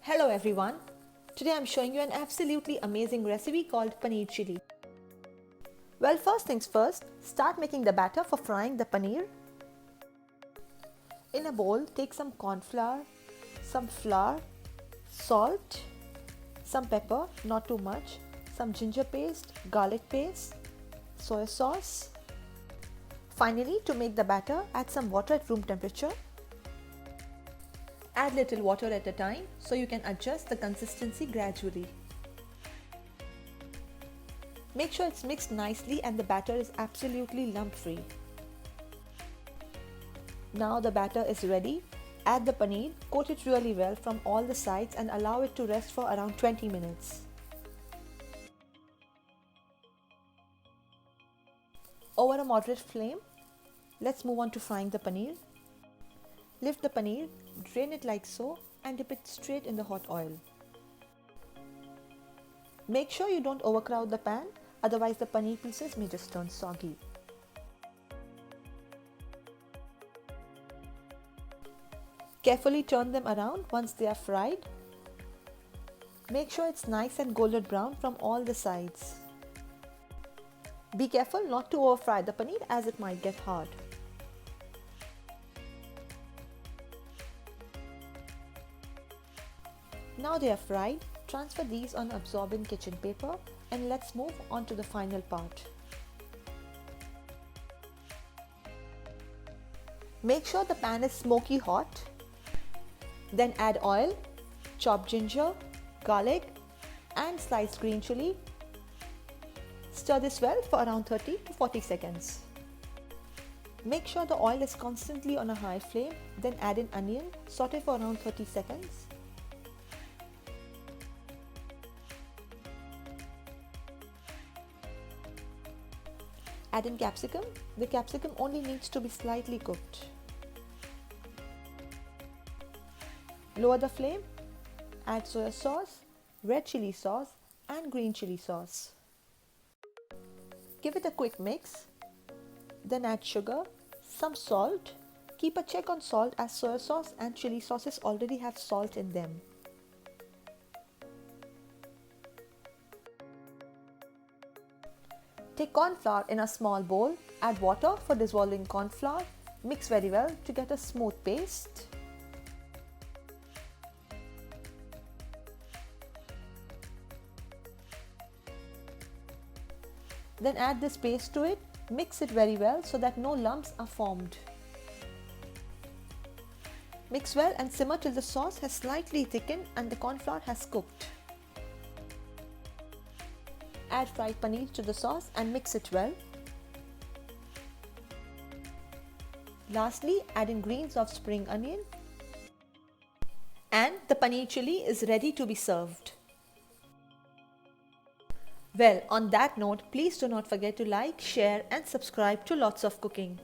Hello everyone. Today I'm showing you an absolutely amazing recipe called Paneer Chilly. Well, first things first, start making the batter for frying the paneer. In a bowl, take some cornflour, some flour, salt, some pepper, not too much, some ginger paste, garlic paste, soy sauce. Finally, to make the batter, add some water at room temperature. Add little water at a time so you can adjust the consistency gradually. Make sure it's mixed nicely and the batter is absolutely lump-free. Now the batter is ready. Add the paneer, coat it really well from all the sides and allow it to rest for around 20 minutes. Over a moderate flame, let's move on to frying the paneer. Lift the paneer, drain it like so and dip it straight in the hot oil. Make sure you don't overcrowd the pan, otherwise the paneer pieces may just turn soggy. Carefully turn them around once they are fried. Make sure it's nice and golden brown from all the sides. Be careful not to over fry the paneer as it might get hard. Now they are fried, transfer these on absorbent kitchen paper and let's move on to the final part. Make sure the pan is smoky hot. Then add oil, chopped ginger, garlic and sliced green chilli. Stir this well for around 30 to 40 seconds. Make sure the oil is constantly on a high flame, then add in onion, saute for around 30 seconds. Add in capsicum. The capsicum only needs to be slightly cooked. Lower the flame. Add soy sauce, red chili sauce and green chili sauce. Give it a quick mix. Then add sugar, some salt. Keep a check on salt as soy sauce and chili sauces already have salt in them. Take cornflour in a small bowl, add water for dissolving cornflour, mix very well to get a smooth paste. Then add this paste to it, mix it very well so that no lumps are formed. Mix well and simmer till the sauce has slightly thickened and the cornflour has cooked. Add fried paneer to the sauce and mix it well. Lastly, add in greens of spring onion. And the paneer chilli is ready to be served. Well, on that note, please do not forget to like, share and subscribe to Lots of Cooking.